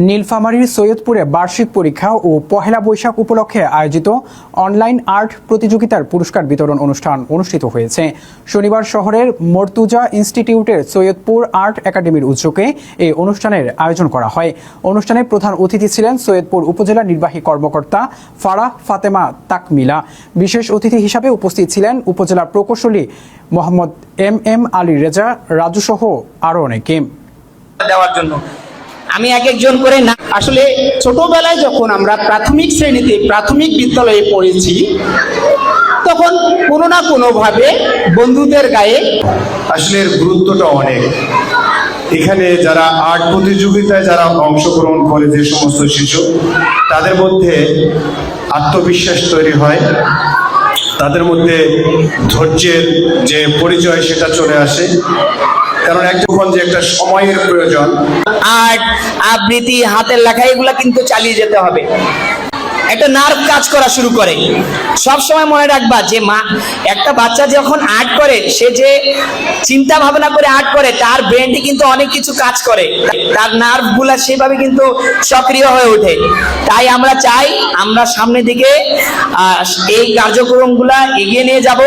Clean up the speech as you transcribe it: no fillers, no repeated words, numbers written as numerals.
নীলফামারীর সৈয়দপুরে বার্ষিক পরীক্ষা ও পহেলা বৈশাখ উপলক্ষে আয়োজিত অনলাইন আর্ট প্রতিযোগিতার পুরস্কার বিতরণ অনুষ্ঠান অনুষ্ঠিত হয়েছে। শনিবার শহরের মর্তুজা ইনস্টিটিউটের সৈয়দপুর আর্ট একাডেমির উদ্যোগে এই অনুষ্ঠানের আয়োজন করা হয়। অনুষ্ঠানে প্রধান অতিথি ছিলেন সৈয়দপুর উপজেলা নির্বাহী কর্মকর্তা ফারাহ ফাতেমা তাকমিলা। বিশেষ অতিথি হিসাবে উপস্থিত ছিলেন উপজেলা প্রকৌশলী মোহাম্মদ এম আলী রেজা, রাজুসহ আরও অনেকে। দেওয়ার জন্য আমি এক একজন করে না, আসলে ছোটবেলায় যখন আমরা প্রাথমিক শ্রেণীতে প্রাথমিক বিদ্যালয়ে পড়েছি তখন কোনো না কোনোভাবে বন্ধুদের গায়ে আসলে এর গুরুত্বটা অনেক। এখানে যারা আর্ট প্রতিযোগিতায় যারা অংশগ্রহণ করে, যে সমস্ত শিশু, তাদের মধ্যে আত্মবিশ্বাস তৈরি হয়, তাদের মধ্যে ধৈর্যের যে পরিচয় সেটা চলে আসে। কারণ যখন যে একটা সময়ের প্রয়োজন, আর্ট, আবৃত্তি, হাতের লেখা এগুলা কিন্তু চালিয়ে যেতে হবে। একটা নার্ভ কাজ করা শুরু করে। সব সময় মনে রাখবা যে একটা বাচ্চা যখন আর্ট করে, সে যে চিন্তা ভাবনা করে আর্ট করে, তার ব্রেনটি কিন্তু অনেক কিছু কাজ করে, তার নার্ভ গুলা সেভাবে কিন্তু সক্রিয় হয়ে ওঠে। তাই আমরা চাই আমরা সামনের দিকে এই কার্যক্রমগুলা এগিয়ে নিয়ে যাব।